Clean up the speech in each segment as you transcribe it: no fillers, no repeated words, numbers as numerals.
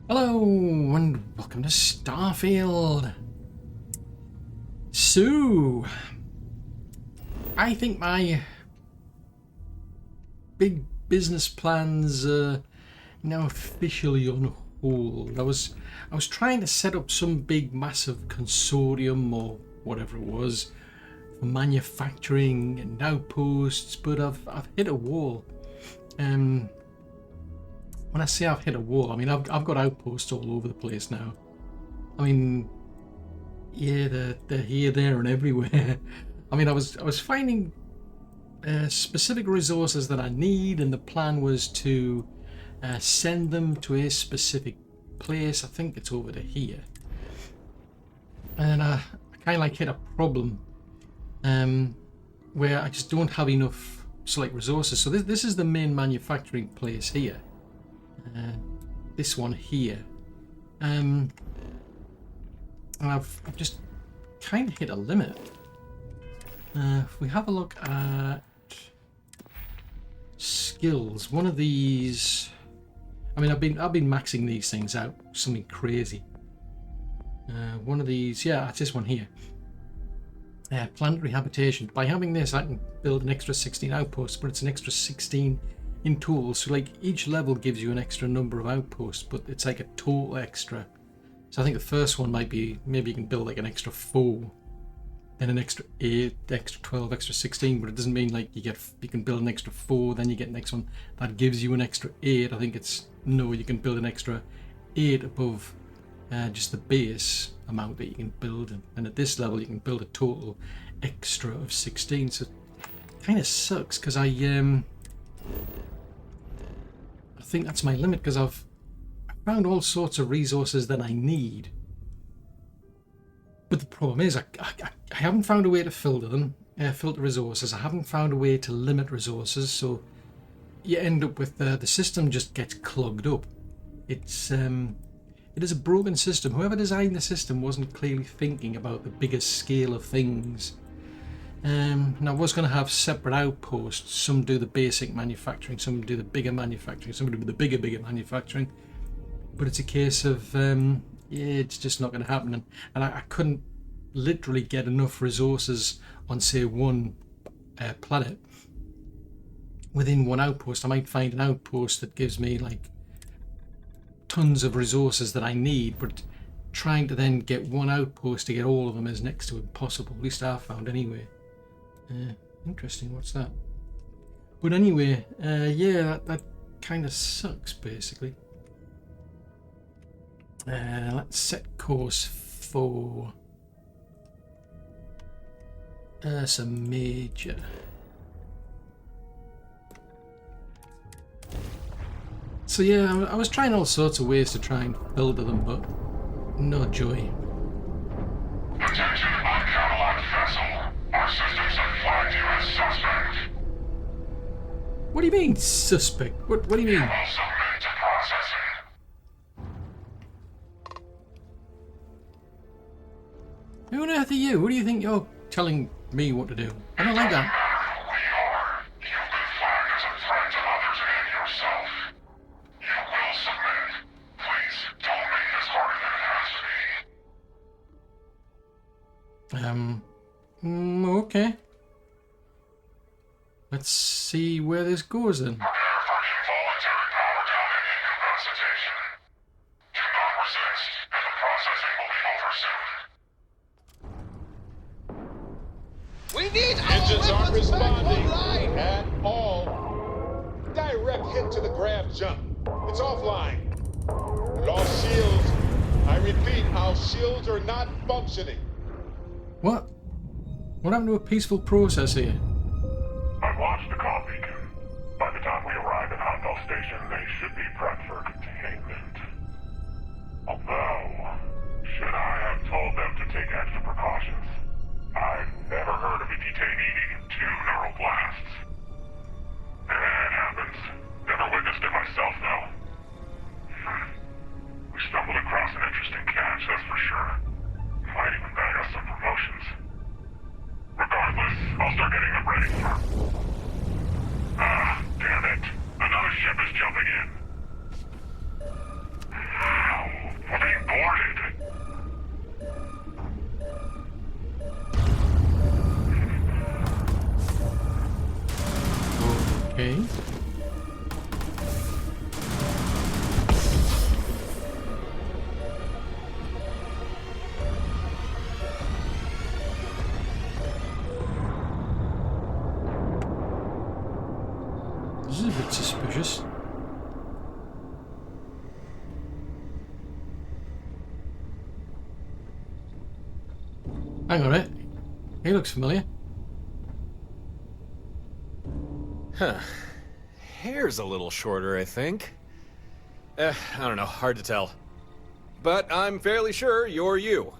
Hello and welcome to Starfield. So, I think my big business plans are now officially on hold. I was trying to set up some big massive consortium or whatever it was for manufacturing and outposts, but I've hit a wall. When I say I've hit a wall, I mean I've got outposts all over the place now. I mean, yeah, they're here, there, and everywhere. I mean, I was finding specific resources that I need, and the plan was to send them to a specific place. I think it's over to here, and I kind of like hit a problem where I just don't have enough select resources. So this is the main manufacturing place here. This one here, and I've just kind of hit a limit. If we have a look at skills, one of these, I mean, I've been maxing these things out, something crazy. One of these, yeah, it's this one here. Planetary habitation. By having this, I can build an extra 16 outposts, but it's an extra 16 in total. So like each level gives you an extra number of outposts, but it's like a total extra. So I think the first one might be, maybe you can build like an extra 4, then an extra 8, extra 12, extra 16, but it doesn't mean like you can build an extra 4, then you get the next one that gives you an extra 8. I think it's, no, you can build an extra 8 above just the base amount that you can build, and at this level you can build a total extra of 16. So it kind of sucks because I think that's my limit, because I've found all sorts of resources that I need, but the problem is I haven't found a way to filter them, filter resources. I haven't found a way to limit resources, so you end up with the system just gets clogged up. It is a broken system. Whoever designed the system wasn't clearly thinking about the bigger scale of things. Now I was going to have separate outposts. Some do the basic manufacturing, some do the bigger manufacturing, some do the bigger manufacturing. But it's a case of, yeah, it's just not going to happen. And I couldn't literally get enough resources on, say, one planet within one outpost. I might find an outpost that gives me like tons of resources that I need, but trying to then get one outpost to get all of them is next to impossible. At least I've found anyway. Interesting, what's that? But anyway, yeah, that kind of sucks basically. Let's set course for some major. So yeah, I was trying all sorts of ways to try and filter them, but no joy. Attention unparalleled vessel. Our systems have flagged you as suspect. What do you mean, suspect? What do you mean? You will submit to processing. Who on earth are you? What do you think you're telling me what to do? I don't like that. We are. You've been flagged as a threat to others and yourself. You will submit. Please don't make this harder than it has to be. Okay. Let's see where this goes then. Prepare for involuntary power down and incapacitation. Do not resist, and the processing will be over soon. We need Engines aren't responding online. at all. Direct hit to the grab jump. It's offline. Lost shields. I repeat, our shields are not functioning. What? What happened to a peaceful process here? I've launched the comm beacon. By the time we arrive at Handel Station, they should be prepped for containment. Although, should I have told them to take extra precautions? I've never heard of a detainee needing 2 neural blasts. It happens. Never witnessed it myself, though. We stumbled across an interesting catch, that's for sure. Might even bag us some promotions. Regardless, I'll start getting the a bit suspicious. Hang on a minute. He looks familiar. Huh. Hair's a little shorter, I think. I don't know, hard to tell. But I'm fairly sure you're you.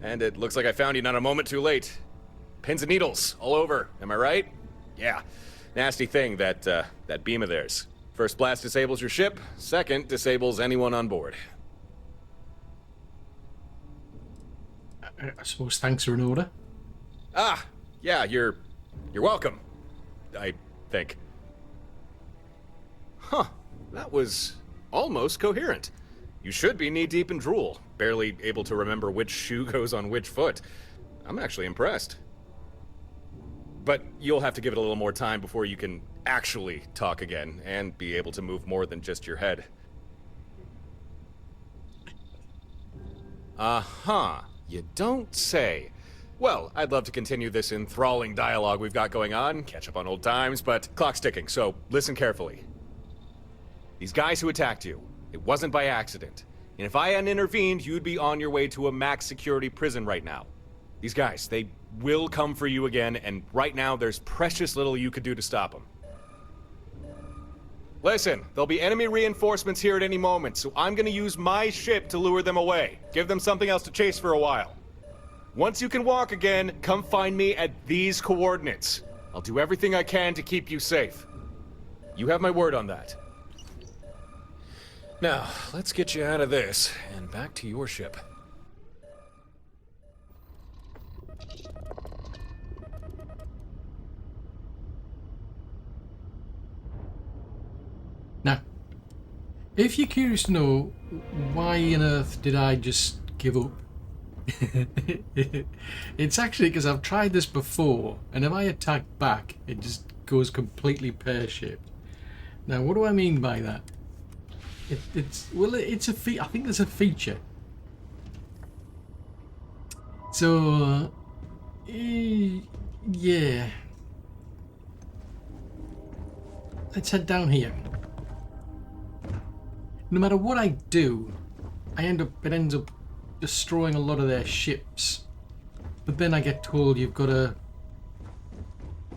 And it looks like I found you not a moment too late. Pins and needles all over, am I right? Yeah. Nasty thing, that beam of theirs. First blast disables your ship, second disables anyone on board. I suppose thanks are in order. Ah, yeah, you're welcome. I think. Huh, that was almost coherent. You should be knee-deep in drool, barely able to remember which shoe goes on which foot. I'm actually impressed. But you'll have to give it a little more time before you can actually talk again and be able to move more than just your head. Uh-huh. You don't say. Well, I'd love to continue this enthralling dialogue we've got going on, catch up on old times, but clock's ticking, so listen carefully. These guys who attacked you, it wasn't by accident. And if I hadn't intervened, you'd be on your way to a max security prison right now. These guys, they will come for you again, and right now there's precious little you could do to stop them. Listen, there'll be enemy reinforcements here at any moment, so I'm gonna use my ship to lure them away. Give them something else to chase for a while. Once you can walk again, come find me at these coordinates. I'll do everything I can to keep you safe. You have my word on that. Now, let's get you out of this, and back to your ship. Now, if you're curious to know why on earth did I just give up, it's actually because I've tried this before, and if I attack back, it just goes completely pear-shaped. Now, what do I mean by that? It's a I think there's a feature. So, yeah. Let's head down here. No matter what I do, it ends up destroying a lot of their ships. But then I get told you've got to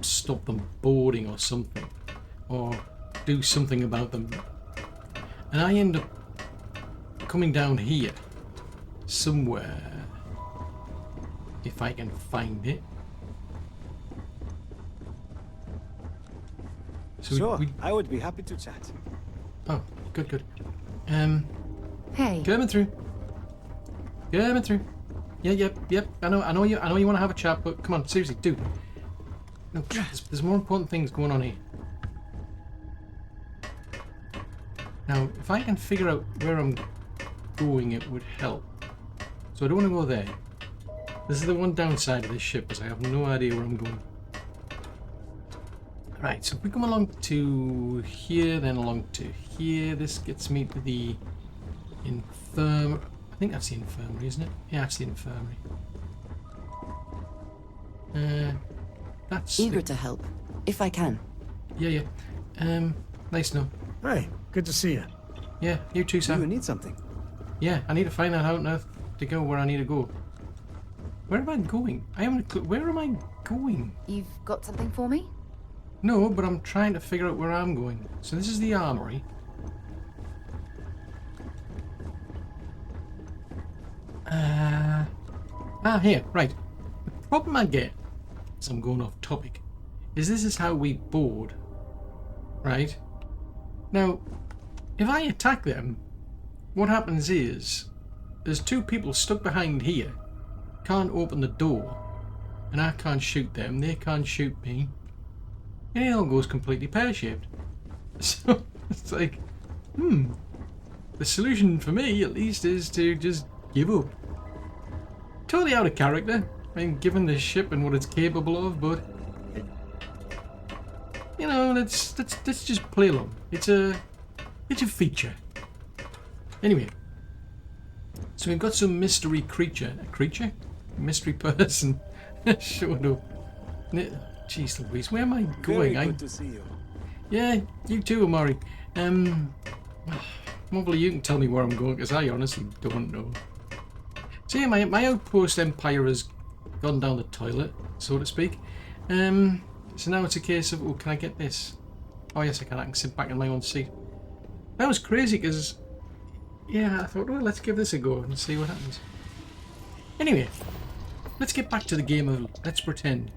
stop them boarding or something, or do something about them. And I end up coming down here somewhere, if I can find it. So Sure, I would be happy to chat. Oh, good. Hey. Coming through. Yeah, yep. I know you want to have a chat, but come on, seriously, dude. No, there's more important things going on here. Now, if I can figure out where I'm going, it would help. So I don't want to go there. This is the one downside of this ship, is I have no idea where I'm going. Right, so if we come along to here, then along to here, this gets me to the infirmary. I think that's the infirmary, isn't it? Yeah, that's the infirmary. That's Eager to help, if I can. Yeah. Nice to know. Hey, good to see you. Yeah, you too, Do Sam. you need something? Yeah, I need to find out how on earth to go where I need to go. Where am I going? I haven't a clue. Where am I going? You've got something for me? No, but I'm trying to figure out where I'm going. So this is the armory. Here, right. The problem I get, as I'm going off topic, is this is how we board. Right? Now, if I attack them, what happens is, there's two people stuck behind here, can't open the door, and I can't shoot them, they can't shoot me, and it all goes completely pear-shaped. So, it's like, the solution for me, at least, is to just give up. Totally out of character, I mean, given this ship and what it's capable of, but, you know, let's just play along. It's a feature. Anyway, so we've got some mystery creature. A creature? Mystery person. Showed up. Jeez Louise, where am I going? Very good to see you. Yeah, you too, Amari. Hopefully you can tell me where I'm going, because I honestly don't know. So yeah, my outpost empire has gone down the toilet, so to speak. So now it's a case of, oh, can I get this? Oh yes, I can sit back in my own seat. That was crazy, because, yeah, I thought, well, let's give this a go and see what happens. Anyway, let's get back to the game of Let's Pretend.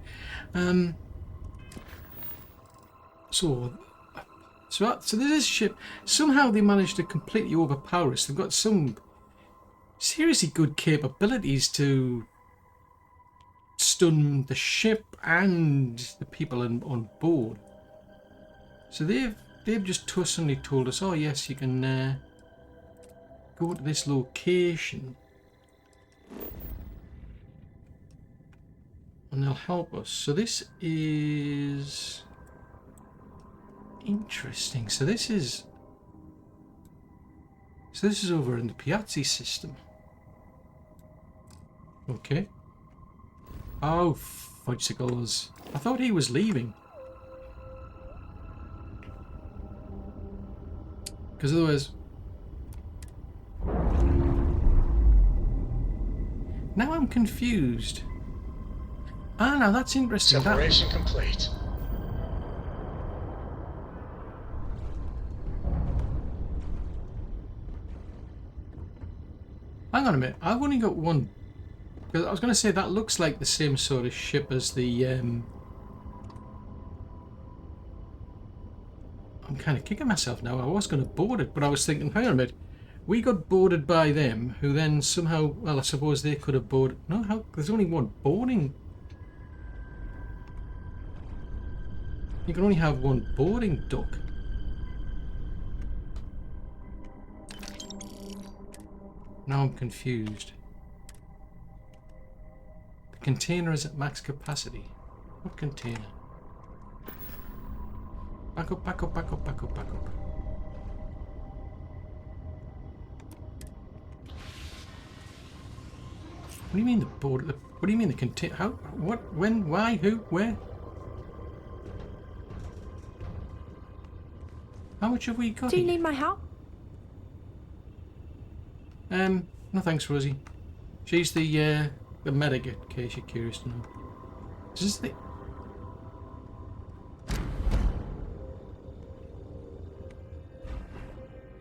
So there's this ship. Somehow they managed to completely overpower us. They've got some seriously good capabilities to stun the ship and the people on board. So they've just suddenly told us, oh yes, you can go to this location and they'll help us. So this is interesting. So this is over in the Piazzi system. Okay. Oh, fudgesicles. I thought he was leaving. Because otherwise... Now I'm confused. Ah, now that's interesting. Separation complete. Hang on a minute. I've only got one. Because I was going to say that looks like the same sort of ship as the. I'm kind of kicking myself now. I was going to board it, but I was thinking, hang on a minute. We got boarded by them, who then somehow, well, I suppose they could have boarded. No, how? There's only one boarding. You can only have one boarding dock. Now I'm confused. The container is at max capacity. What container? Back up, back up, back up, back up, back up. What do you mean the board? What do you mean the container? How? What? When? Why? Who? Where? How much have we got? Do you need my help? No thanks, Rosie. She's the medic, in case you're curious to know. Is this the...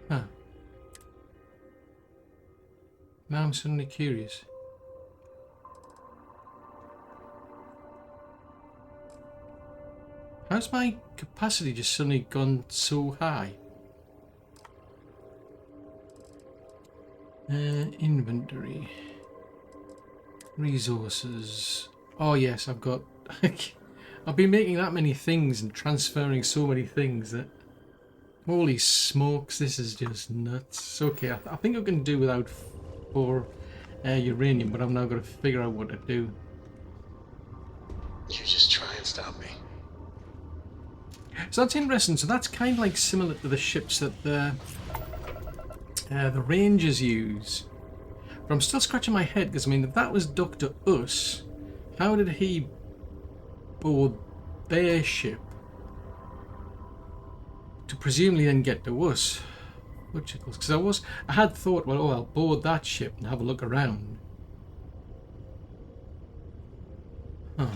Huh. Now I'm suddenly curious. How's my capacity just suddenly gone so high? Inventory. Resources. Oh yes, I've got... I've been making that many things and transferring so many things that... Holy smokes, this is just nuts. Okay, I think I can do without 4 uranium, but I've now got to figure out what to do. You just try and stop me. So that's interesting. So that's kind of like similar to the ships that the Rangers use. But I'm still scratching my head because, I mean, if that was Dr. Us, how did he board their ship to presumably then get to us? Because I had thought, well, oh, I'll board that ship and have a look around. Huh.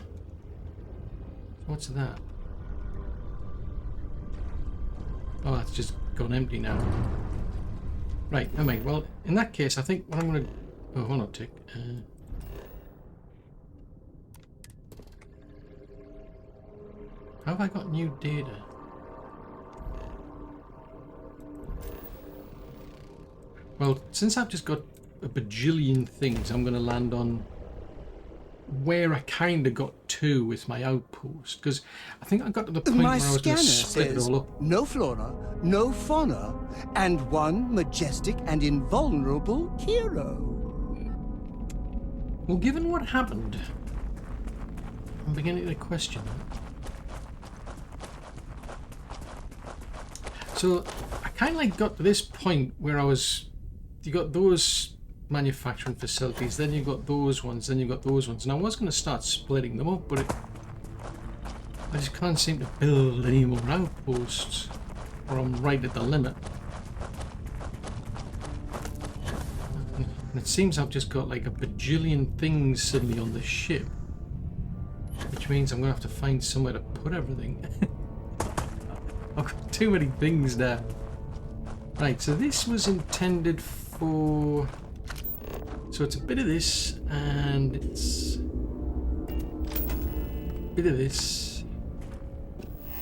What's that? Oh, that's just gone empty now. Right, anyway, well, in that case, I think what I'm going to... Oh, hold on a tick. How have I got new data? Well, since I've just got a bajillion things, I'm going to land on where I kind of got to with my outpost, because I think I got to the point where I was going to split it all up. No flora, no fauna, and one majestic and invulnerable hero. Well, given what happened, I'm beginning to question that. So I kind of like got to this point where I was, you got those manufacturing facilities, then you got those ones, then you got those ones, and I was going to start splitting them up, but I just can't seem to build any more outposts, or I'm right at the limit. And it seems I've just got like a bajillion things suddenly on the ship, which means I'm going to have to find somewhere to put everything. I've got too many things there. Right, so this was intended for... So it's a bit of this, and it's... a bit of this,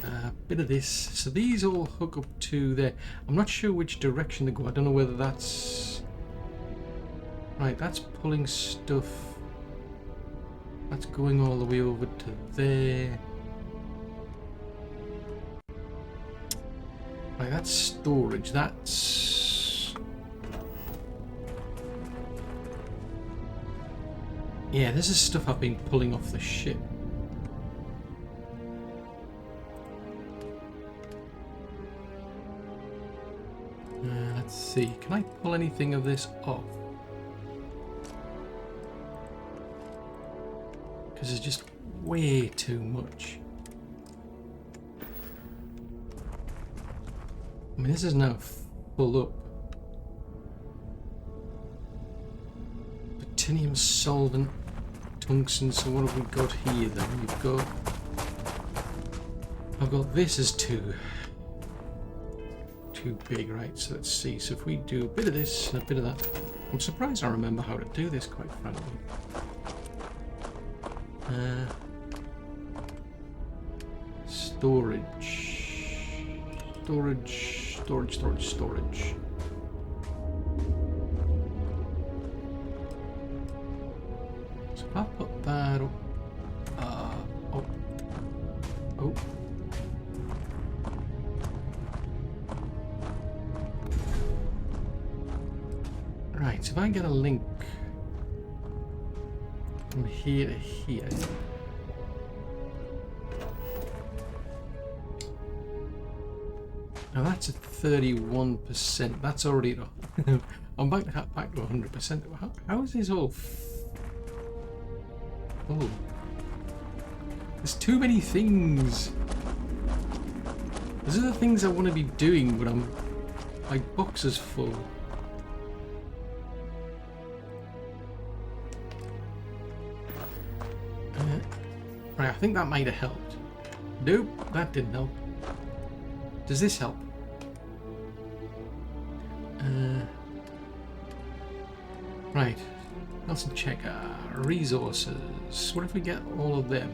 a bit of this. So these all hook up to there. I'm not sure which direction they go. I don't know whether that's... Right, that's pulling stuff. That's going all the way over to there. Right, that's storage. That's... Yeah, this is stuff I've been pulling off the ship. Let's see, can I pull anything of this off? Because it's just way too much. I mean, this is now full up. Platinum solvent, tungsten, so what have we got here then? We've got... I've got this as too big, right? So let's see. So if we do a bit of this and a bit of that, I'm surprised I remember how to do this, quite frankly. Storage. So if I put that up, oh. Right, so if I get a link from here to here. Now that's at 31%. That's already... I'm back to 100%. How is this all... Oh. There's too many things. There's other things I want to be doing, but I'm... My box is full. Right, I think that might have helped. Nope, that didn't help. Does this help? Right, let's check our resources. What if we get all of them?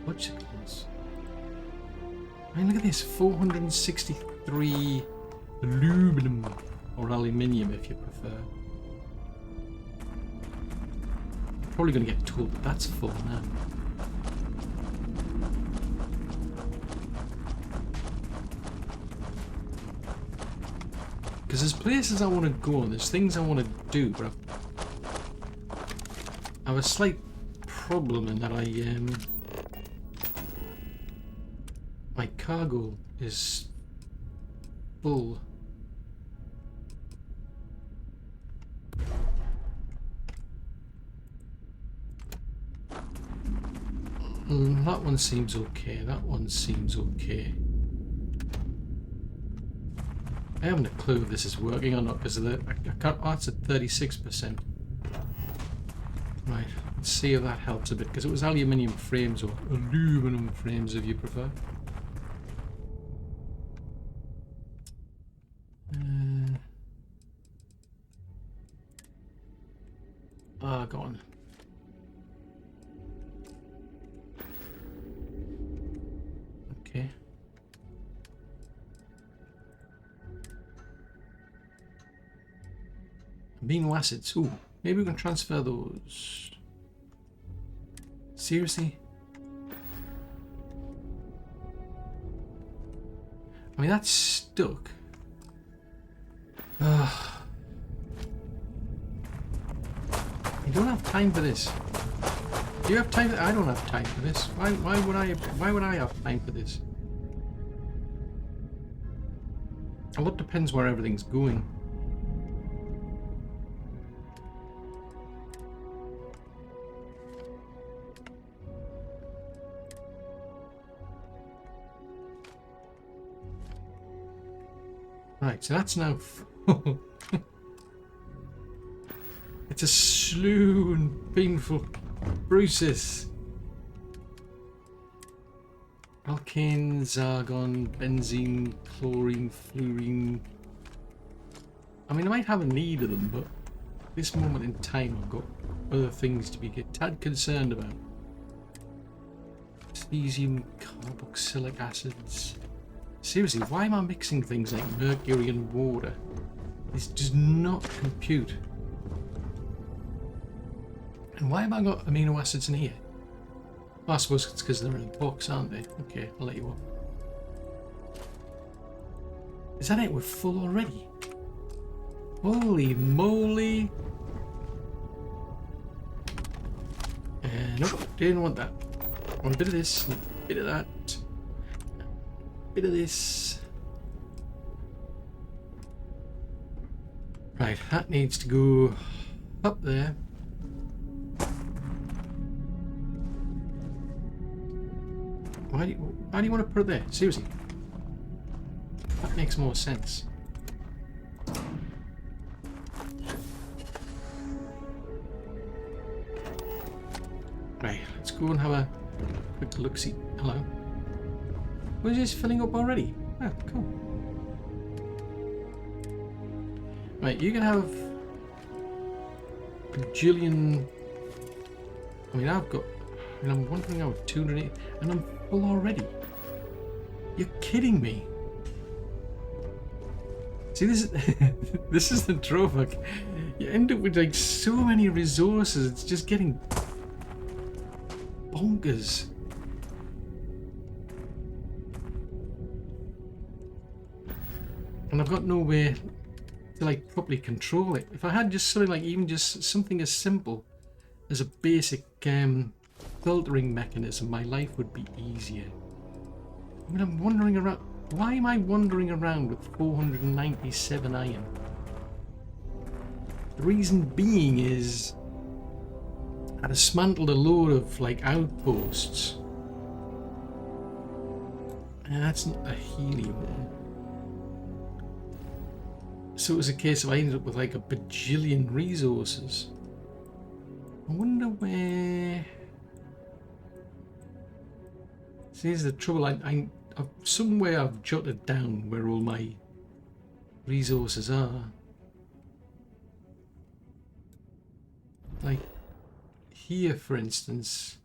Electricals. I mean, look at this, 463 aluminum, or aluminium if you prefer. Probably going to get tooled, but that's full now. Because there's places I want to go and there's things I want to do, but I have a slight problem in that my cargo is full. That one seems okay. That one seems okay. I haven't a clue if this is working or not because of the. I can't. Oh, it's at 36%. Right. Let's see if that helps a bit because it was aluminium frames or aluminum frames, if you prefer. Go on. Okay. Amino acids. Ooh, maybe we can transfer those. Seriously? I mean, that's stuck. Ugh. You don't have time for this. Do you have time? I don't have time for this. Why would I have time for this? A lot depends where everything's going. Right, so that's now full. It's a slow and painful process. Alkanes, argon, benzene, chlorine, fluorine. I mean, I might have a need of them, but at this moment in time, I've got other things to be a tad concerned about. Cesium, carboxylic acids. Seriously, why am I mixing things like mercury and water? This does not compute. And why have I got amino acids in here? Well, I suppose it's because they're in a box, aren't they? Okay, I'll let you off. Is that it? We're full already? Holy moly! Nope, didn't want that. I want a bit of this, a bit of that, a bit of this. Right, that needs to go up there. Why do you want to put it there? Seriously. That makes more sense. Right, let's go and have a quick look-see. Hello. Was this filling up already? Oh, cool. Right, you can have a bajillion. I mean, I'm wondering how 208, and I'm full already. You're kidding me. See, this is the drawback. You end up with like so many resources. It's just getting bonkers. And I've got no way to like properly control it. If I had just something like even just something as simple as a basic filtering mechanism, my life would be easier. I mean, I'm wandering around. Why am I wandering around with 497 iron? The reason being is I dismantled a load of like outposts. And that's not a helium one. So it was a case of I ended up with like a bajillion resources. I wonder where. See, here's the trouble. I've somewhere I've jotted down where all my resources are. Like here, for instance,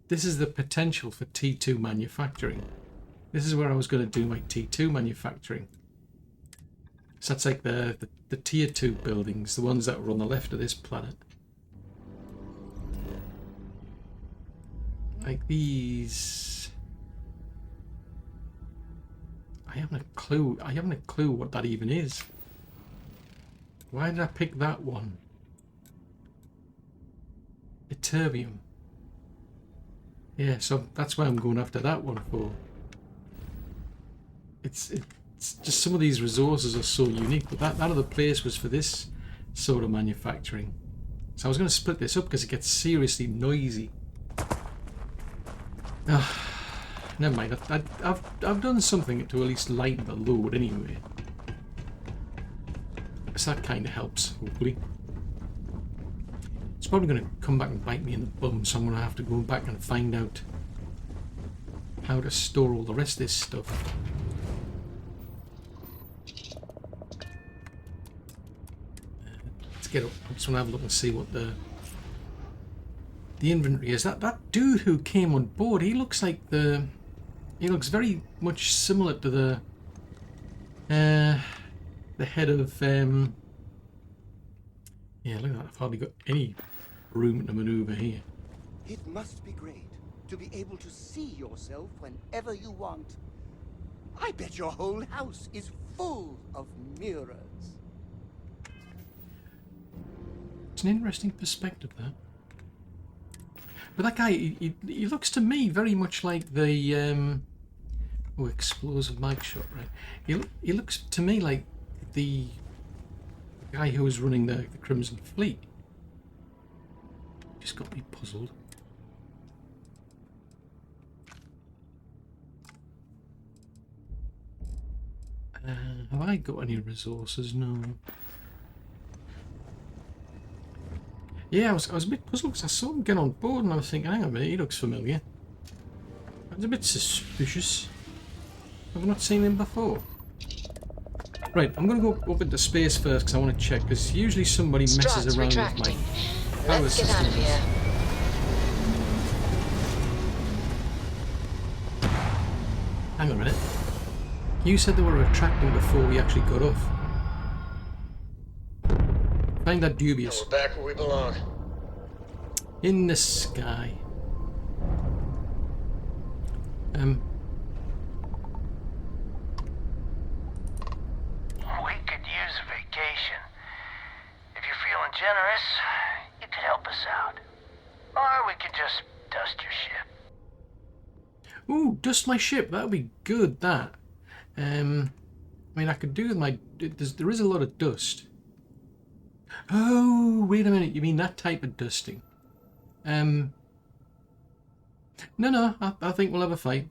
this is the potential for T2 manufacturing. This is where I was going to do my T2 manufacturing. So that's like the tier 2 buildings, the ones that were on the left of this planet. Like these. I haven't a clue what that even is. Why did I pick that one? Ytterbium. Yeah, so that's why I'm going after that one for. It's just some of these resources are so unique, but that other place was for this sort of manufacturing. So I was going to split this up because it gets seriously noisy. Never mind. I've done something to at least lighten the load anyway. So that kind of helps, hopefully. It's probably going to come back and bite me in the bum, so I'm going to have to go back and find out how to store all the rest of this stuff. Let's get up. I just want to have a look and see what the inventory is. That dude who came on board, he looks like he looks very much similar to the head of yeah, look at that. I've hardly got any room to maneuver here. It must be great to be able to see yourself whenever you want. I bet your whole house is full of mirrors. It's an interesting perspective, that. But that guy, he looks to me very much like the explosive mic shot, right? He looks to me like the guy who was running the Crimson Fleet. Just got me puzzled. Have I got any resources? No. Yeah, I was a bit puzzled because I saw him get on board and I was thinking, hang on a minute, he looks familiar. I was a bit suspicious. I've not seen him before. Right, I'm going to go up into space first because I want to check, because usually somebody messes around with my power system. Let's get out of here. Hang on a minute. You said they were retracting before we actually got off. I find that dubious. We're back where we belong. In the sky. We could use a vacation. If you're feeling generous, you could help us out. Or we could just dust your ship. Ooh, dust my ship. That would be good, that. I mean, I could do with my... There is a lot of dust. Oh, wait a minute. You mean that type of dusting? No, I think we'll have a fight.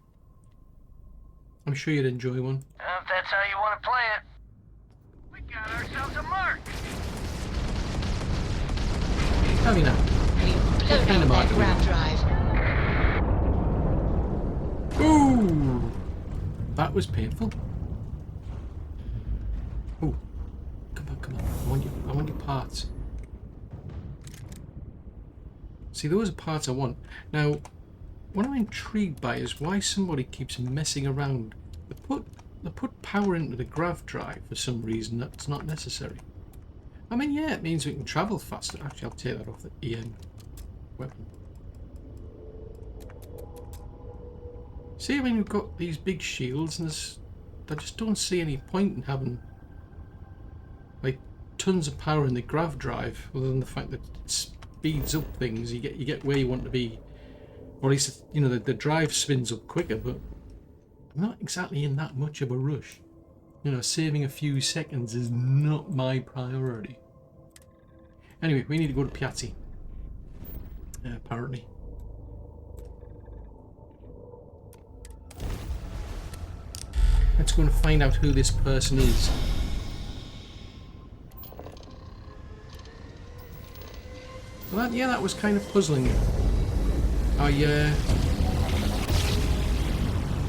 I'm sure you'd enjoy one. If that's how you want to play it. We got ourselves a mark. How do you know? We've blown out that grab drive. Ooh! That was painful. Ooh. Come on. I want your parts. See, those are parts I want. Now, what I'm intrigued by is why somebody keeps messing around. They put power into the grav drive for some reason that's not necessary. I mean, yeah, it means we can travel faster. Actually, I'll take that off the EM weapon. See, I mean, we've got these big shields, and I just don't see any point in having like tons of power in the grav drive, other than the fact that it speeds up things. You get where you want to be, or at least you know the drive spins up quicker. But I'm not exactly in that much of a rush. You know, saving a few seconds is not my priority. Anyway, we need to go to Piazzi. Apparently. Let's go and find out who this person is. Well, that was kind of puzzling. I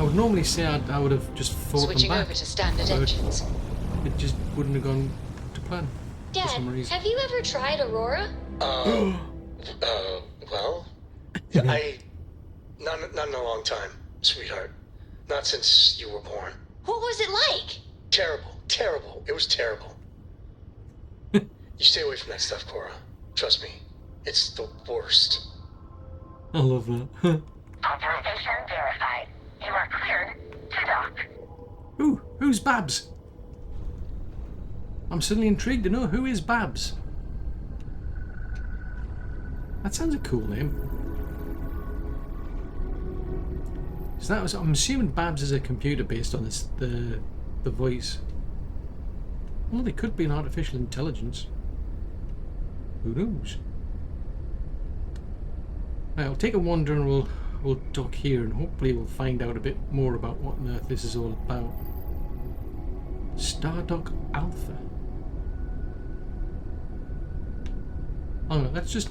would normally say I would have just fought Switching them back. over to standard engines. It just wouldn't have gone to plan Dad, for some reason. have you ever tried Aurora? Well, not in a long time, sweetheart. Not since you were born. What was it like? Terrible. It was terrible. You stay away from that stuff, Cora. Trust me, it's the worst. I love that. Authorization verified. You are cleared to dock. Ooh, who's Babs? I'm suddenly intrigued to know who is Babs. That sounds a cool name. So that was, I'm assuming Babs is a computer based on this, the voice. Well, they could be an artificial intelligence. Who knows? Right, I'll take a wander and we'll dock here, and hopefully we'll find out a bit more about what on earth this is all about. Stardock Alpha. Oh no, let's just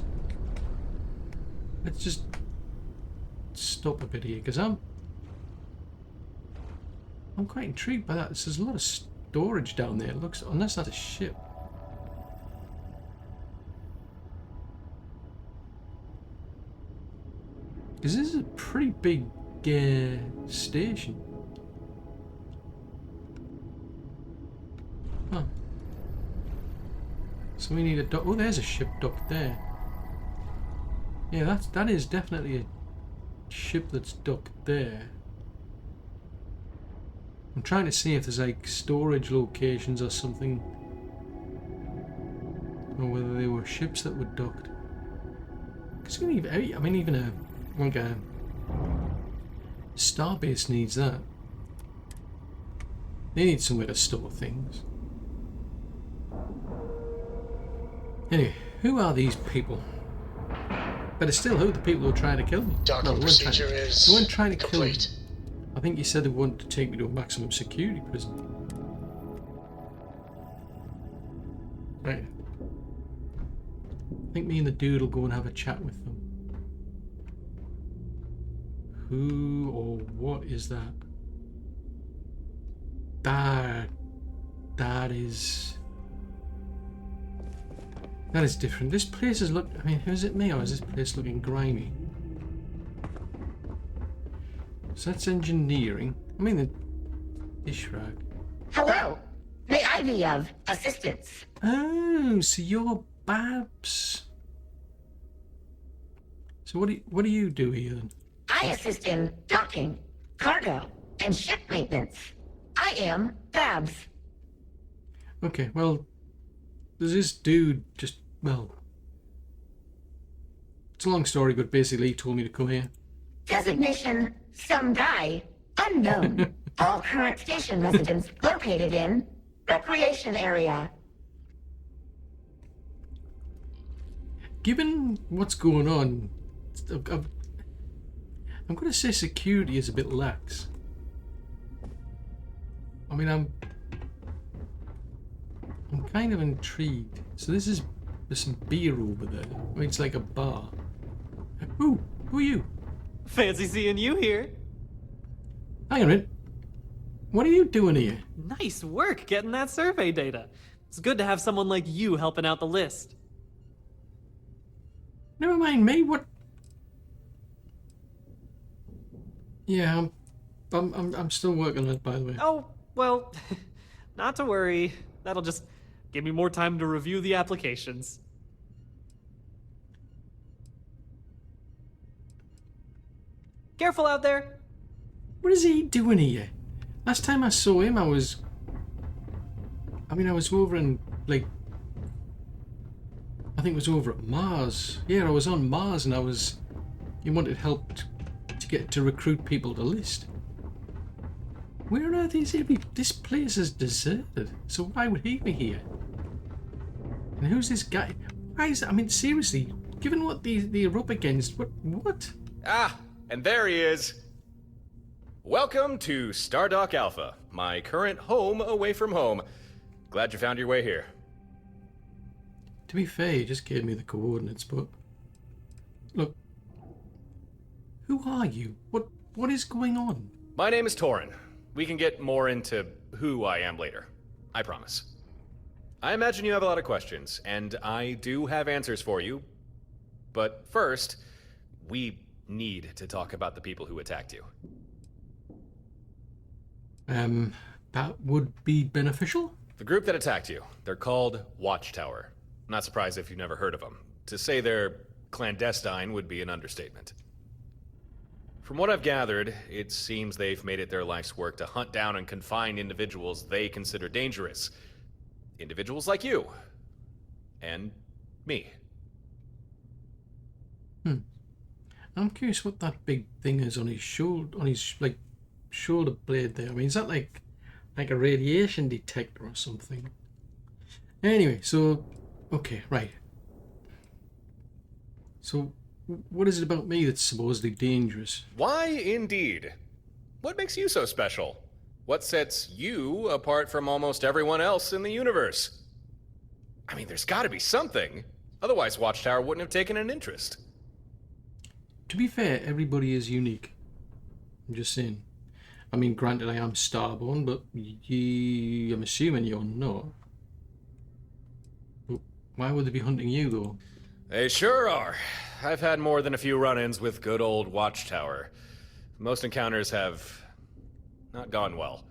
stop a bit here, because I'm quite intrigued by that. There's a lot of storage down there. It looks, unless that's a ship. Because this is a pretty big station. Huh. So we need a dock. Oh, there's a ship docked there. Yeah, that is definitely a ship that's docked there. I'm trying to see if there's like storage locations or something, or whether they were ships that were docked. Because even a starbase needs that. They need somewhere to store things. Anyway, who are these people? But it's still, who are the people who are trying to kill me? Docking procedure is they weren't trying to kill me. complete. I think you said they wanted to take me to a maximum security prison. Right. I think me and the dude will go and have a chat with them. Who or what is that? That is different. This place is I mean, is it me or is this place looking grimy? So that's engineering. I mean the dish rag. Hello. May I be of assistance? Oh, so you're Babs. So what do you do here then? I assist in docking, cargo, and ship maintenance. I am Babs. Okay, well, there's this dude just, well, it's a long story, but basically he told me to come here. Designation, some guy, unknown. All current station residents located in recreation area. Given what's going on, I'm going to say security is a bit lax. I mean, I'm kind of intrigued. So there's some beer over there. I mean, it's like a bar. Ooh, who are you? Fancy seeing you here. Hang on a minute. What are you doing here? Nice work getting that survey data. It's good to have someone like you helping out the list. Never mind me. What? Yeah, I'm still working on it, by the way. Oh, well, not to worry. That'll just give me more time to review the applications. Careful out there. What is he doing here? Last time I saw him, I was over in, like, I think it was over at Mars. Yeah, I was on Mars and he wanted help to recruit people to list. Where on earth is he? This place is deserted, so why would he be here? And who's this guy? Why is, I mean, seriously, given what they're up against, what? Ah, and there he is. Welcome to Stardock Alpha, my current home away from home. Glad you found your way here. To be fair, he just gave me the coordinates, but look, who are you? What is going on? My name is Torin. We can get more into who I am later. I promise. I imagine you have a lot of questions, and I do have answers for you. But first, we need to talk about the people who attacked you. That would be beneficial? The group that attacked you, they're called Watchtower. I'm not surprised if you've never heard of them. To say they're clandestine would be an understatement. From what I've gathered, it seems they've made it their life's work to hunt down and confine individuals they consider dangerous. Individuals like you. And me. I'm curious what that big thing is on his shoulder, like, shoulder blade there. I mean, is that like a radiation detector or something? Anyway, so, okay, right. So, what is it about me that's supposedly dangerous? Why, indeed? What makes you so special? What sets you apart from almost everyone else in the universe? I mean, there's gotta be something. Otherwise, Watchtower wouldn't have taken an interest. To be fair, everybody is unique. I'm just saying. I mean, granted, I am Starborn, but I'm assuming you're not. But why would they be hunting you, though? They sure are. I've had more than a few run-ins with good old Watchtower. Most encounters have not gone well.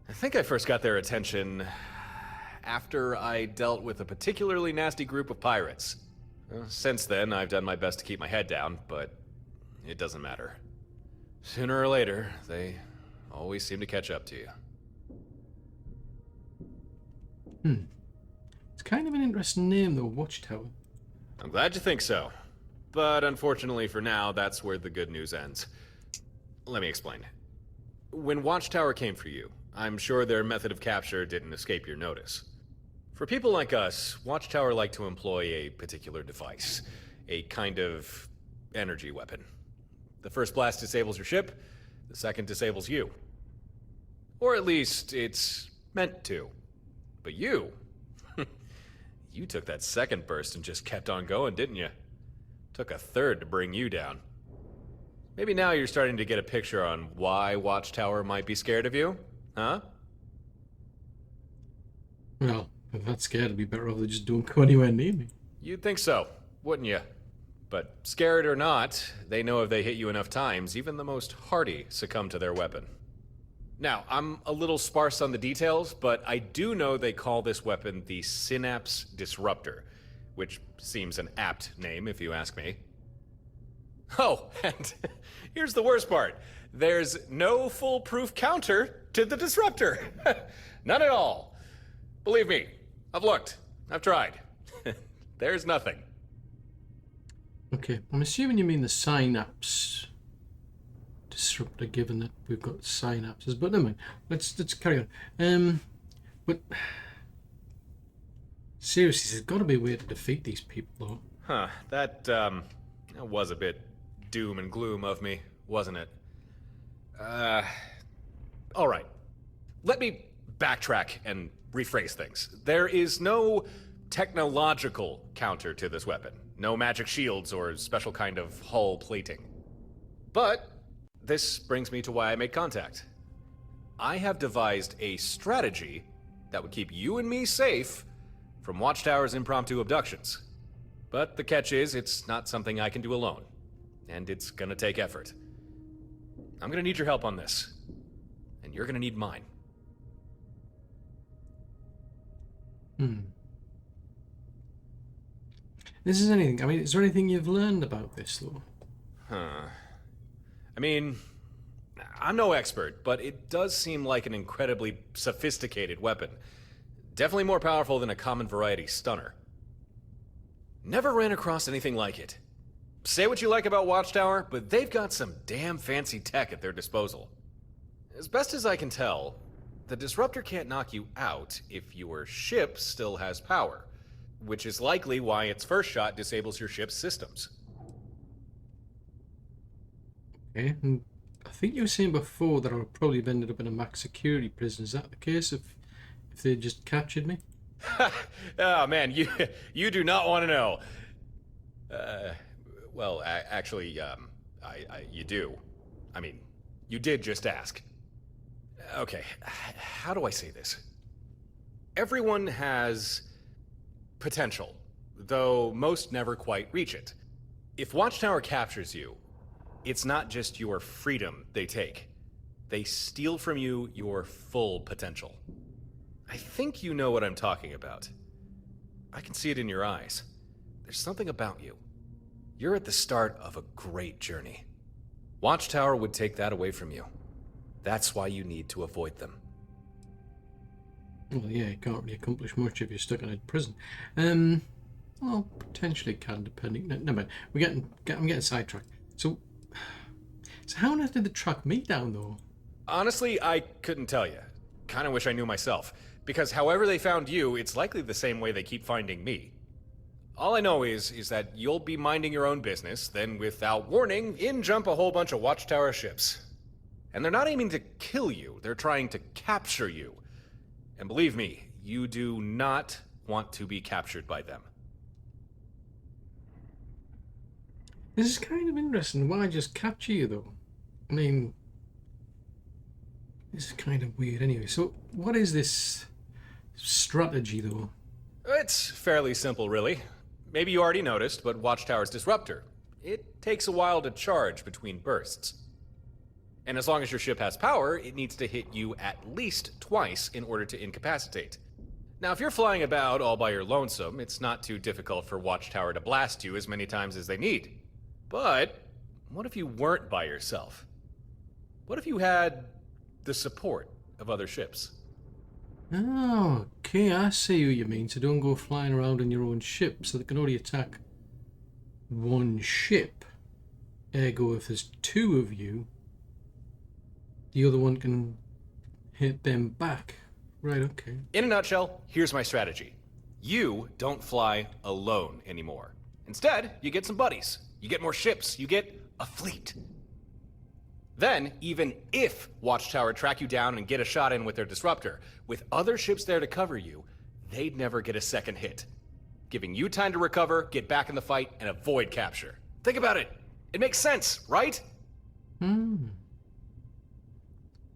I think I first got their attention after I dealt with a particularly nasty group of pirates. Since then, I've done my best to keep my head down, but it doesn't matter. Sooner or later, they always seem to catch up to you. It's kind of an interesting name, though, Watchtower. I'm glad you think so. But unfortunately for now, that's where the good news ends. Let me explain. When Watchtower came for you, I'm sure their method of capture didn't escape your notice. For people like us, Watchtower like to employ a particular device, a kind of energy weapon. The first blast disables your ship, the second disables you. Or at least, it's meant to. But you, You took that second burst and just kept on going, didn't you? Took a third to bring you down. Maybe now you're starting to get a picture on why Watchtower might be scared of you, huh? Well, if that's scared, I'd be better off they just don't go anywhere near me. You'd think so, wouldn't you? But scared or not, they know if they hit you enough times, even the most hardy succumb to their weapon. Now, I'm a little sparse on the details, but I do know they call this weapon the Synapse Disruptor, which seems an apt name if you ask me. Oh, and here's the worst part. There's no foolproof counter to the Disruptor. None at all. Believe me, I've looked. I've tried. There's nothing. Okay, I'm assuming you mean the Synapse Disruptor, given that we've got synapses, but never mind. Let's carry on. But seriously, there's got to be a way to defeat these people, though. Huh, that was a bit doom and gloom of me, wasn't it? Alright. Let me backtrack and rephrase things. There is no technological counter to this weapon. No magic shields or special kind of hull plating. But this brings me to why I made contact. I have devised a strategy that would keep you and me safe from Watchtower's impromptu abductions. But the catch is, it's not something I can do alone. And it's gonna take effort. I'm gonna need your help on this. And you're gonna need mine. This is anything. I mean, is there anything you've learned about this, though? I mean, I'm no expert, but it does seem like an incredibly sophisticated weapon. Definitely more powerful than a common variety stunner. Never ran across anything like it. Say what you like about Watchtower, but they've got some damn fancy tech at their disposal. As best as I can tell, the Disruptor can't knock you out if your ship still has power, which is likely why its first shot disables your ship's systems. Okay, and I think you were saying before that I would probably have ended up in a max security prison. Is that the case if they just captured me? Oh man, you do not want to know. Well, actually, you do. I mean, you did just ask. Okay, how do I say this? Everyone has potential, though most never quite reach it. If Watchtower captures you, it's not just your freedom they take. They steal from you your full potential. I think you know what I'm talking about. I can see it in your eyes. There's something about you. You're at the start of a great journey. Watchtower would take that away from you. That's why you need to avoid them. Well, yeah, you can't really accomplish much if you're stuck in a prison. Well, potentially can, depending. Never mind. I'm getting sidetracked. So how on earth did they track me down, though? Honestly, I couldn't tell you. Kind of wish I knew myself. Because however they found you, it's likely the same way they keep finding me. All I know is that you'll be minding your own business, then without warning, in jump a whole bunch of Watchtower ships. And they're not aiming to kill you, they're trying to capture you. And believe me, you do not want to be captured by them. This is kind of interesting. Why just capture you, though? I mean, this is kind of weird anyway. So what is this strategy, though? It's fairly simple, really. Maybe you already noticed, but Watchtower's Disruptor. It takes a while to charge between bursts. And as long as your ship has power, it needs to hit you at least twice in order to incapacitate. Now, if you're flying about all by your lonesome, it's not too difficult for Watchtower to blast you as many times as they need. But what if you weren't by yourself? What if you had the support of other ships? Oh, okay, I see what you mean. So don't go flying around in your own ship, so they can only attack one ship. Ergo, if there's two of you, the other one can hit them back. Right, okay. In a nutshell, here's my strategy. You don't fly alone anymore. Instead, you get some buddies. You get more ships. You get a fleet. Then, even if Watchtower track you down and get a shot in with their Disruptor, with other ships there to cover you, they'd never get a second hit. giving you time to recover, get back in the fight, and avoid capture. Think about it. It makes sense, right? Hmm.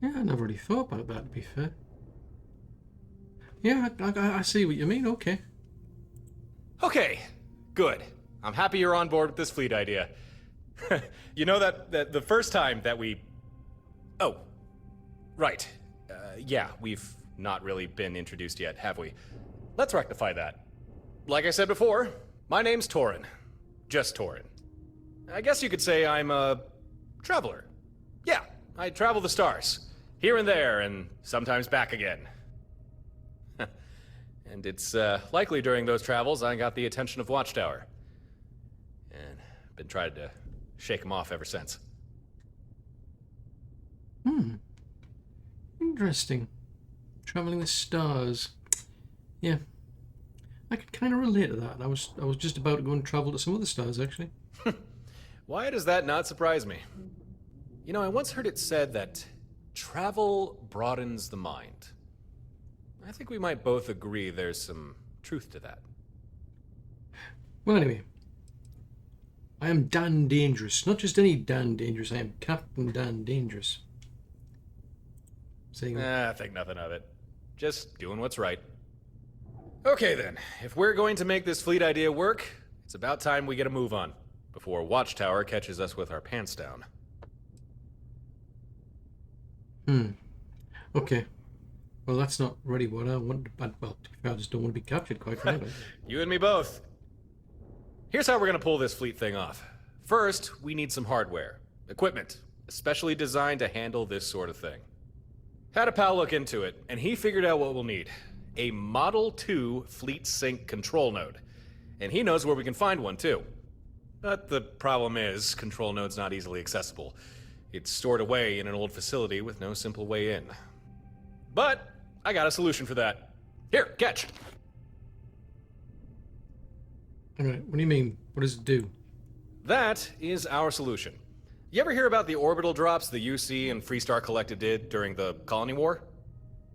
Yeah, I never really thought about that, to be fair. Yeah, I see what you mean, okay. Okay, good. I'm happy you're on board with this fleet idea. You know that the first time that we... Oh, right. Yeah, we've not really been introduced yet, have we? Let's rectify that. Like I said before, my name's Torin. Just Torin. I guess you could say I'm a traveler. Yeah, I travel the stars. Here and there, and sometimes back again. And it's likely during those travels I got the attention of Watchtower. And been trying to shake him off ever since. Hmm. Interesting. Traveling the stars. Yeah. I could kind of relate to that. I was just about to go and travel to some other stars, actually. Why does that not surprise me? You know, I once heard it said that travel broadens the mind. I think we might both agree there's some truth to that. Well, anyway. I am Dan Dangerous. Not just any Dan Dangerous. I am Captain Dan Dangerous. I think nothing of it. Just doing what's right. Okay then, if we're going to make this fleet idea work, it's about time we get a move on, before Watchtower catches us with our pants down. Okay. Well, that's not really what I want. Well, I just don't want to be captured, quite frankly. You and me both. Here's how we're going to pull this fleet thing off. First, we need some hardware. Equipment, especially designed to handle this sort of thing. Had a pal look into it, and he figured out what we'll need. A Model 2 Fleet Sync control node. And he knows where we can find one, too. But the problem is, control node's not easily accessible. It's stored away in an old facility with no simple way in. But I got a solution for that. Here, catch! Alright, what do you mean? What does it do? That is our solution. You ever hear about the orbital drops the UC and Freestar Collective did during the Colony War?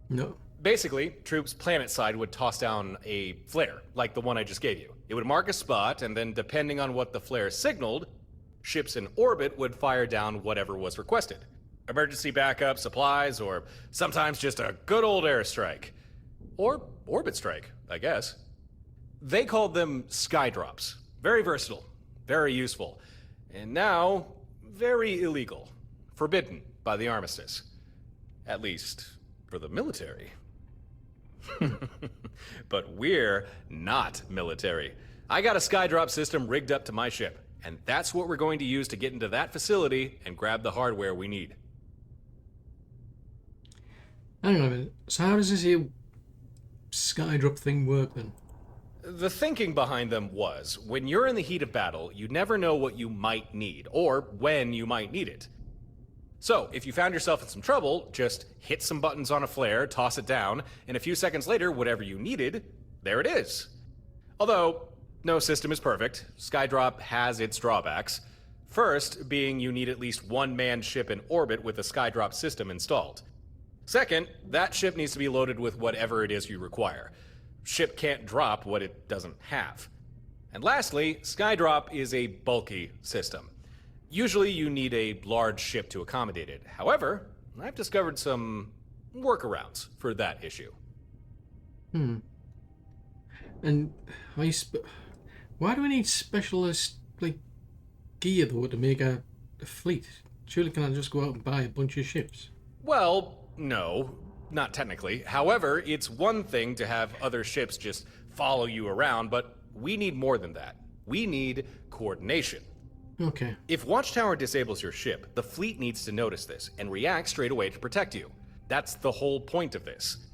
No. Basically, troops planet-side would toss down a flare, like the one I just gave you. It would mark a spot, and then depending on what the flare signaled, ships in orbit would fire down whatever was requested. Emergency backup, supplies, or sometimes just a good old airstrike. Or orbit strike, I guess. They called them skydrops. Very versatile, very useful, and now very illegal. Forbidden by the armistice. At least, for the military. But we're not military. I got a skydrop system rigged up to my ship, and that's what we're going to use to get into that facility and grab the hardware we need. Hang on a minute. So how does this here skydrop thing work then? The thinking behind them was, when you're in the heat of battle, you never know what you might need, or when you might need it. So, if you found yourself in some trouble, just hit some buttons on a flare, toss it down, and a few seconds later, whatever you needed, there it is. Although, no system is perfect. Skydrop has its drawbacks. First, being you need at least one manned ship in orbit with a skydrop system installed. Second, that ship needs to be loaded with whatever it is you require. Ship can't drop what it doesn't have. And lastly, skydrop is a bulky system. Usually you need a large ship to accommodate it. However, I've discovered some workarounds for that issue. And why do we need specialist gear though to make a fleet? Surely can I just go out and buy a bunch of ships? Well, no, not technically. However, it's one thing to have other ships just follow you around, but we need more than that. We need coordination. Okay. If Watchtower disables your ship, the fleet needs to notice this and react straight away to protect you. That's the whole point of this.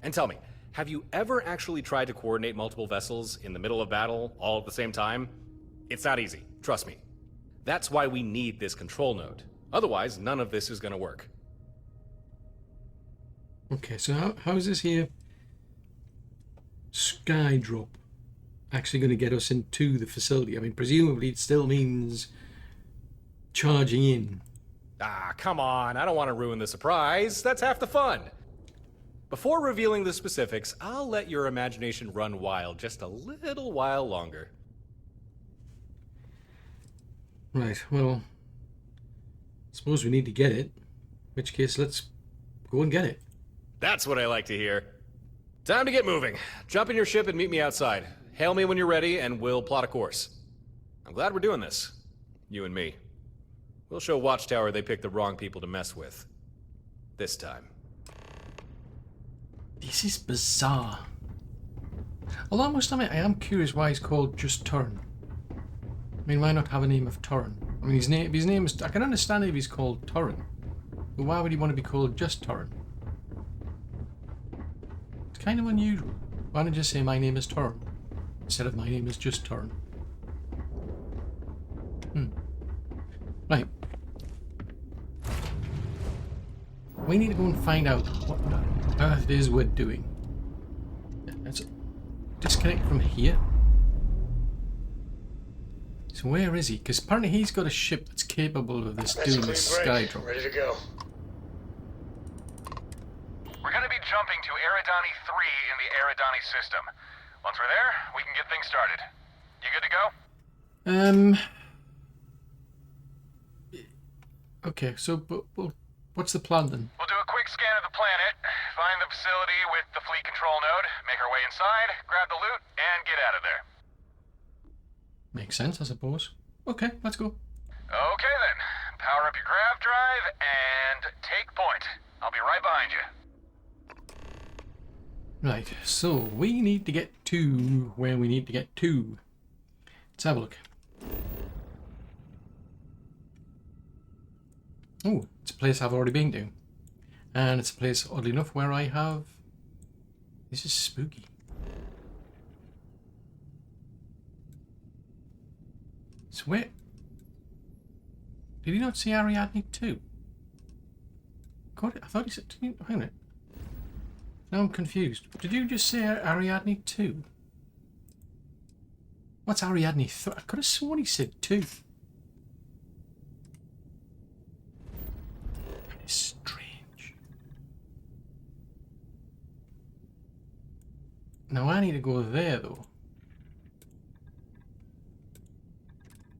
And tell me, have you ever actually tried to coordinate multiple vessels in the middle of battle all at the same time? It's not easy, trust me. That's why we need this control node. Otherwise, none of this is going to work. Okay, so how is this here skydrop actually going to get us into the facility? I mean, presumably it still means charging in. Ah, come on. I don't want to ruin the surprise. That's half the fun. Before revealing the specifics, I'll let your imagination run wild just a little while longer. Right, well, suppose we need to get it. In which case, let's go and get it. That's what I like to hear. Time to get moving. Jump in your ship and meet me outside. Hail me when you're ready, and we'll plot a course. I'm glad we're doing this. You and me. We'll show Watchtower they picked the wrong people to mess with. This time. This is bizarre. Although I must admit, I am curious why he's called just Torrent. I mean, why not have a name of Torrent? I mean, his name is... I can understand if he's called Torrent. But why would he want to be called just Torrent? It's kind of unusual. Why don't you just say my name is Torrent instead of my name is just Torrent? Right. We need to go and find out what on earth it is we're doing. Let's disconnect from here. So where is he? Because apparently he's got a ship that's capable of this doing this sky drop. Ready to go. We're gonna be jumping to Eridani 3 in the Eridani system. Once we're there, we can get things started. You good to go? Okay, so what's the plan then? We'll do a quick scan of the planet, find the facility with the fleet control node, make our way inside, grab the loot, and get out of there. Makes sense, I suppose. Okay, let's go. Okay then. Power up your grav drive and take point. I'll be right behind you. Right, so we need to get to where we need to get to. Let's have a look. Oh, it's a place I've already been to. And it's a place, oddly enough, where I have... This is spooky. So where... Did he not see Ariadne 2? God, I thought he said... Hang on a minute. Now I'm confused. Did you just say Ariadne 2? What's Ariadne 3? I could have sworn he said 2. That is strange. Now I need to go there though.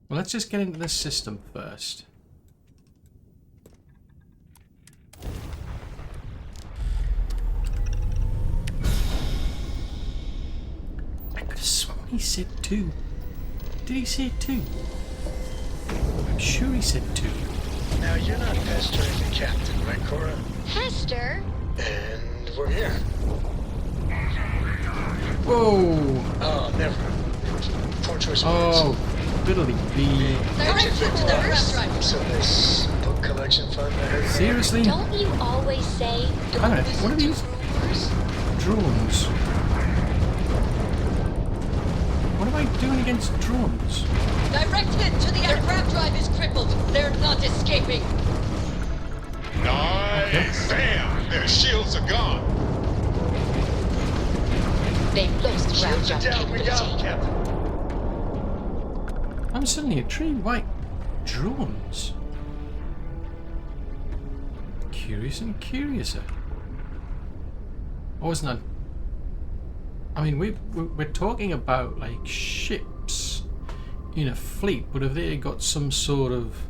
Well, let's just get into this system first. I could have sworn he said 2. Did he say 2? I'm sure he said 2. Now, you're not pestering the captain, right, Cora? Hester? And we're here. Whoa! Oh, never. Poor choice of Oh, words. fiddly bee. Direct hit to the reverse. So this book collection fund I heard about? Seriously? Don't you always say, don't Hang on, listen what are to these? rumors? Drones. What am I doing against drones? Direct hit to the aircraft drive is crippled. They're not escaping. Nice! Damn! Their shields are gone. They've lost ground Shields are jump down, we got capability. them, Captain. I'm suddenly intrigued. Why? Drones? Curious and curiouser. Oh, isn't that... I mean, we're talking about, like, ships in a fleet, but have they got some sort of...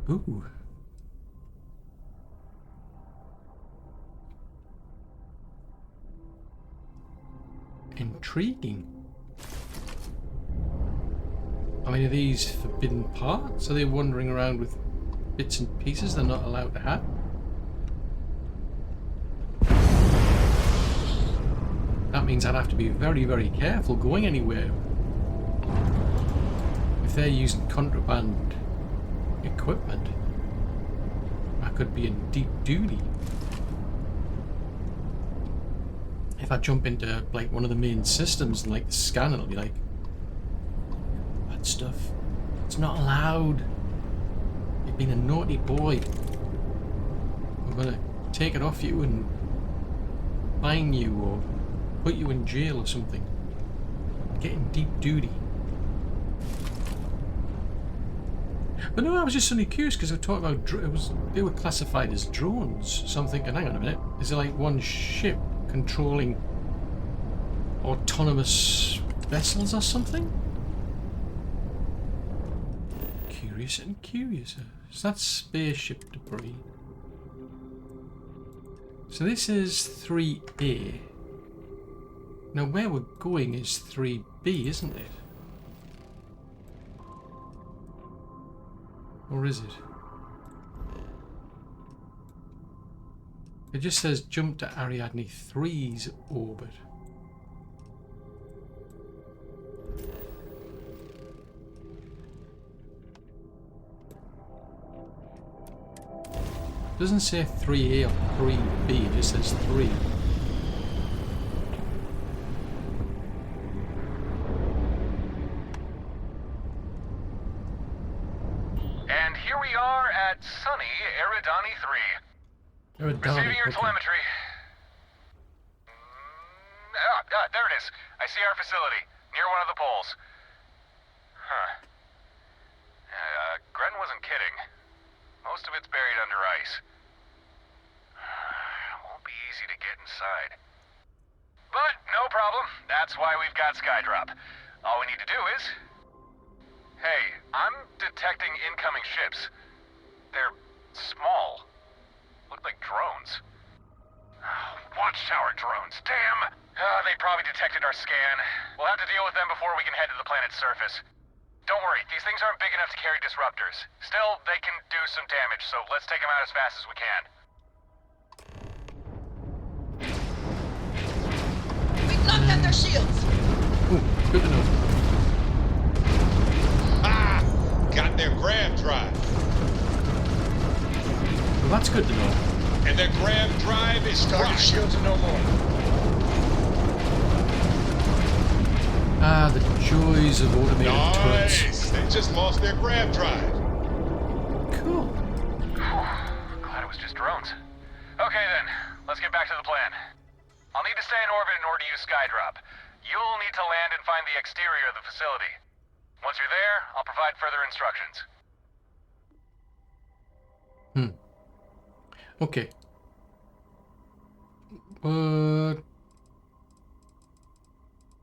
Ooh. Intriguing. I mean, are these forbidden parts? Are they wandering around with bits and pieces they're not allowed to have? That means I'd have to be very, very careful going anywhere. If they're using contraband equipment, I could be in deep duty. If I jump into like one of the main systems and like the scan, it'll be like, that stuff, it's not allowed. You've been a naughty boy. I'm gonna take it off you and fine you or put you in jail or something. Get in deep duty. But no, I was just suddenly curious because they were talking about they were classified as drones. So I'm thinking, hang on a minute, is it like one ship controlling autonomous vessels or something? Curious and curiouser. So that's spaceship debris. So this is 3A. Now where we're going is 3B, isn't it? Or is it? It just says jump to Ariadne 3's orbit. It doesn't say 3A or 3B, it just says 3. And here we are at sunny Eridani 3. Receiving your telemetry. There it is. I see our facility, near one of the poles. Huh. Gren wasn't kidding. Most of it's buried under ice. Won't be easy to get inside. But no problem. That's why we've got Skydrop. All we need to do is... Hey, I'm detecting incoming ships. They're small. Look like drones. Watchtower drones, damn! They probably detected our scan. We'll have to deal with them before we can head to the planet's surface. Don't worry, these things aren't big enough to carry disruptors. Still, they can do some damage, so let's take them out as fast as we can. We've knocked out their shields! Ooh, good to know. Ah! Got their grav drive. Well, that's good to know. And their grav drive is Target shields are no more. Ah, the joys of automated turrets. Nice! They just lost their grav drive. Cool. Glad it was just drones. Okay then, let's get back to the plan. I'll need to stay in orbit in order to use Skydrop. You'll need to land and find the exterior of the facility. Once you're there, I'll provide further instructions. Okay.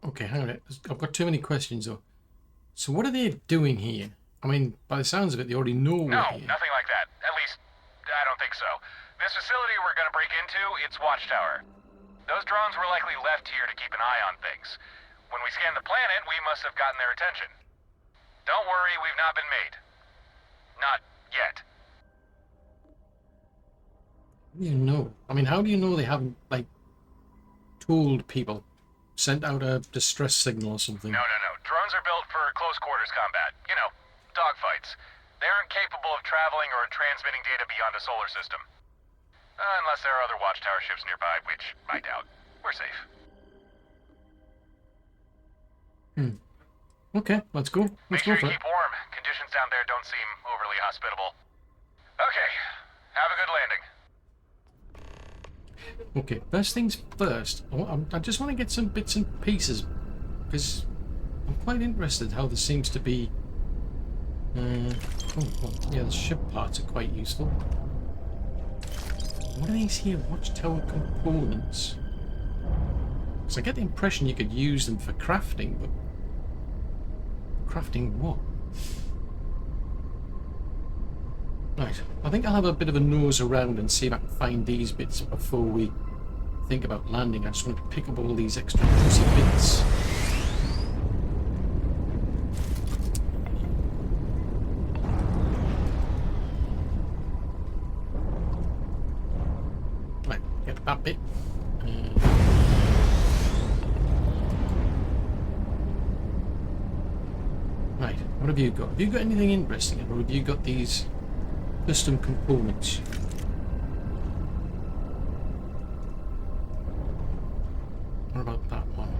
Okay, hang on. I've got too many questions though. So what are they doing here? I mean, by the sounds of it, they already know we're here. Nothing like that. At least, I don't think so. This facility we're gonna break into, it's Watchtower. Those drones were likely left here to keep an eye on things. When we scanned the planet, we must have gotten their attention. Don't worry, we've not been made. Not yet. You know. I mean, how do you know they haven't, like, told people? Sent out a distress signal or something? No. Drones are built for close quarters combat. You know, dogfights. They aren't capable of traveling or transmitting data beyond a solar system. Unless there are other Watchtower ships nearby, which I doubt. We're safe. Okay, let's go. Make sure you keep warm. Conditions down there don't seem overly hospitable. Okay, have a good landing. Okay, first things first. I just want to get some bits and pieces because I'm quite interested how there seems to be. Yeah, the ship parts are quite useful. What are these here? Watchtower components. So I get the impression you could use them for crafting, but crafting what? Right, I think I'll have a bit of a nose around and see if I can find these bits before we think about landing. I just want to pick up all these extra juicy bits. Right, get that bit. Right, what have you got? Have you got anything interesting, or have you got these custom components? What about that one?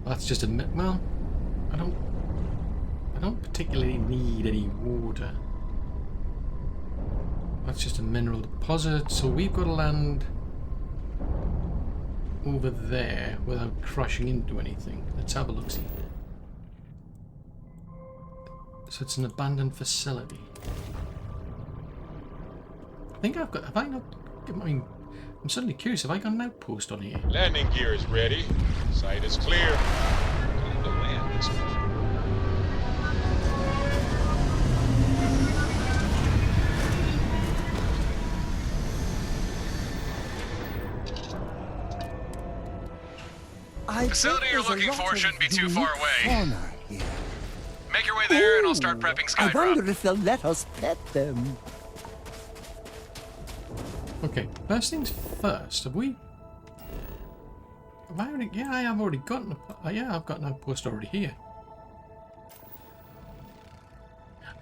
That's just a well, I don't particularly need any water. That's just a mineral deposit, so we've got to land over there without crashing into anything. Let's have a look-see. So it's an abandoned facility. I think I've got... Have I not... I mean, I'm suddenly curious. Have I got an outpost on here? Landing gear is ready. Site is clear. Time to land this one. Facility you're looking for shouldn't be too far away. Make your way there and I'll start prepping Skydrop. I wonder if they'll let us pet them. Okay, first things first. Have we... Have I already... Yeah, I have already gotten... yeah, I've got an outpost already here.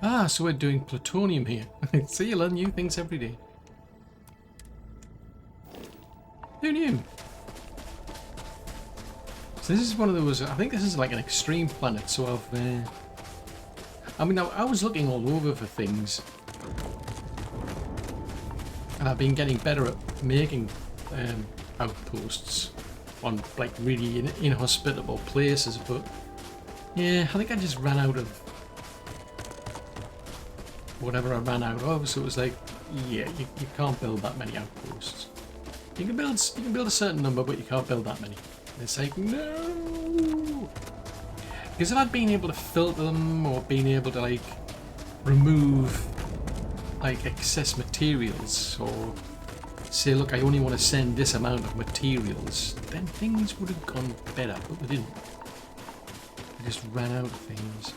Ah, so we're doing plutonium here. See, you learn new things every day. Who knew? So this is one of those... I think this is like an extreme planet, so I've... I mean, I was looking all over for things. And I've been getting better at making outposts on like really inhospitable places, but yeah, I think I just ran out of whatever I ran out of, so it was like, yeah, you can't build that many outposts. You can build a certain number, but you can't build that many. And it's like, no! Because if I'd been able to filter them, or been able to like remove like excess materials, or say, look, I only want to send this amount of materials, then things would have gone better, but they didn't. I just ran out of things.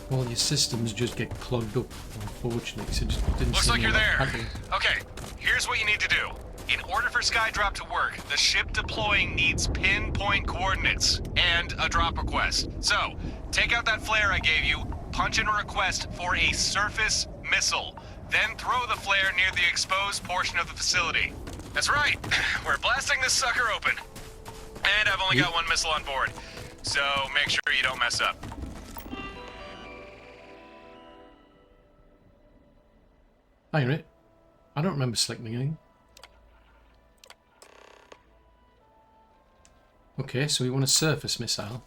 All your systems just get clogged up, unfortunately, so it just didn't Looks seem like you're there. happening. Okay, here's what you need to do. In order for Skydrop to work, the ship deploying needs pinpoint coordinates and a drop request. So, take out that flare I gave you, punch in a request for a surface missile, then throw the flare near the exposed portion of the facility. That's right, we're blasting this sucker open. And I've only got one missile on board, so make sure you don't mess up. Hang on a minute. I don't remember selecting anything. Okay, so we want a surface missile.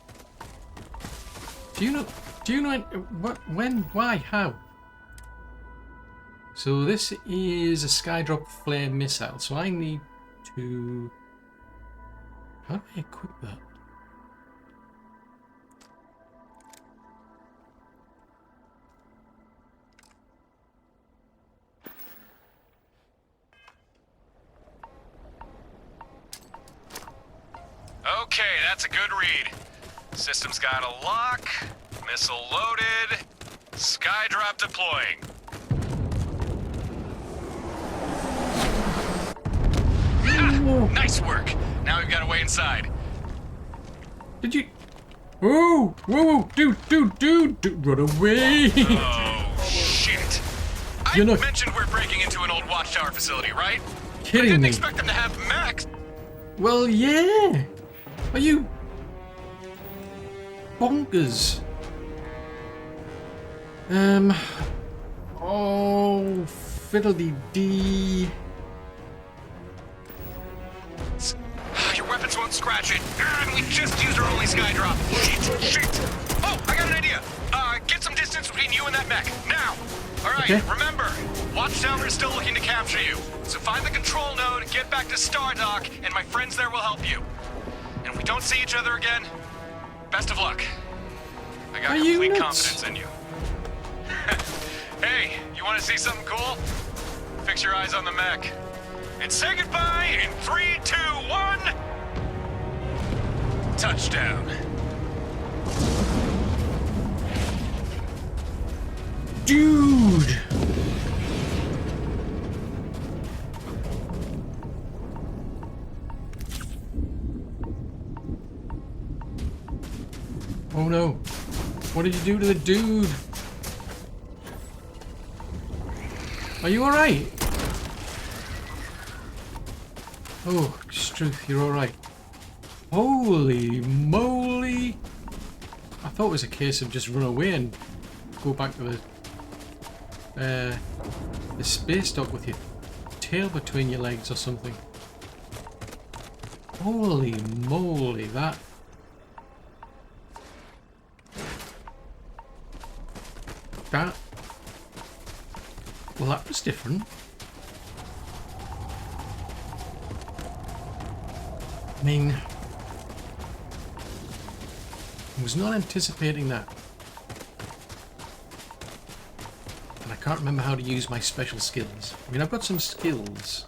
Do you know what, when, why, how? So this is a Skydrop flare missile, so I need to... How do I equip that? Okay, that's a good read. System's got a lock, missile loaded, Skydrop deploying. Ah, nice work. Now we've got a way inside. Did you... Whoa, whoa, dude, run away! Oh, shit. I mentioned we're breaking into an old watchtower facility, right? Kidding I didn't me. expect them to have Max. Well, yeah. Are you bonkers? Oh, fiddle-dee-dee. Your weapons won't scratch it. And we just used our only Skydrop. Shit. Oh, I got an idea. Get some distance between you and that mech. Now. All right, okay. Remember, Watchtower is still looking to capture you. So find the control node, get back to Stardock, and my friends there will help you. And if we don't see each other again, best of luck. I got complete confidence in you. Hey, you want to see something cool? Fix your eyes on the mech. And say goodbye in 3, 2, 1. Touchdown. Dude! Oh no. What did you do to the dude? Are you alright? Oh, Struth, you're alright. Holy moly! I thought it was a case of just run away and go back to the space dock with your tail between your legs or something. Holy moly, that That... Well, that was different. I mean... I was not anticipating that. And I can't remember how to use my special skills. I mean, I've got some skills.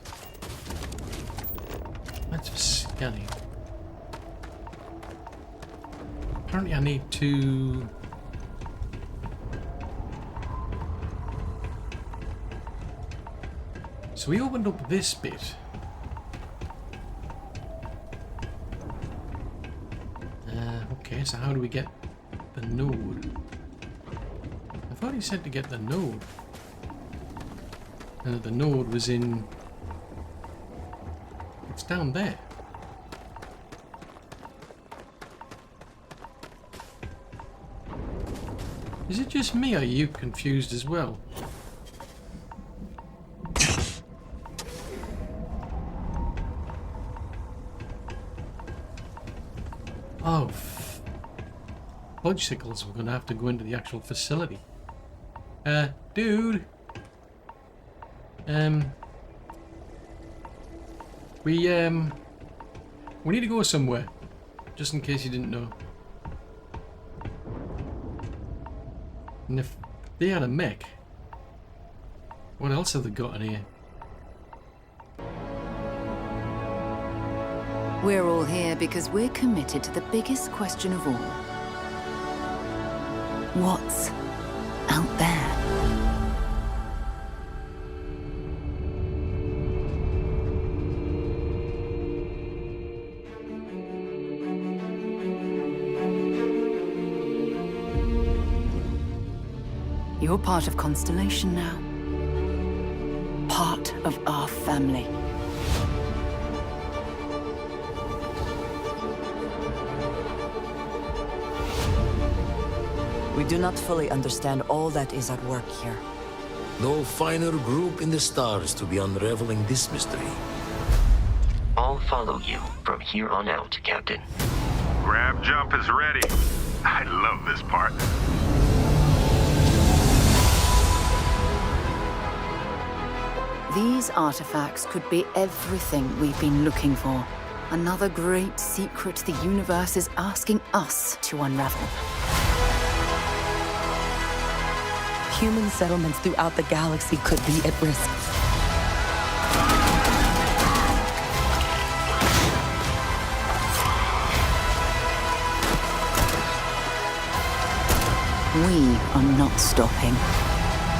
That's for scanning. Apparently I need to... So we opened up this bit. Okay, so how do we get the node? I thought he said to get the node. And that the node was in... It's down there. Is it just me or are you confused as well? Oh, fudgesicles, we're gonna have to go into the actual facility. Dude. We need to go somewhere. Just in case you didn't know. And if they had a mech, what else have they got in here? We're all here because we're committed to the biggest question of all. What's out there? You're part of Constellation now. Part of our family. We do not fully understand all that is at work here. No finer group in the stars to be unraveling this mystery. I'll follow you from here on out, Captain. Grab jump is ready. I love this part. These artifacts could be everything we've been looking for. Another great secret the universe is asking us to unravel. Human settlements throughout the galaxy could be at risk. We are not stopping.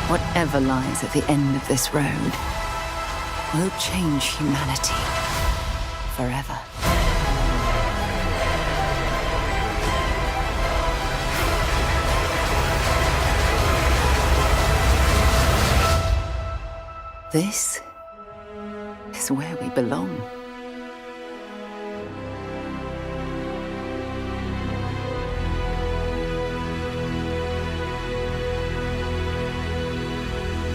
Whatever lies at the end of this road will change humanity forever. This is where we belong.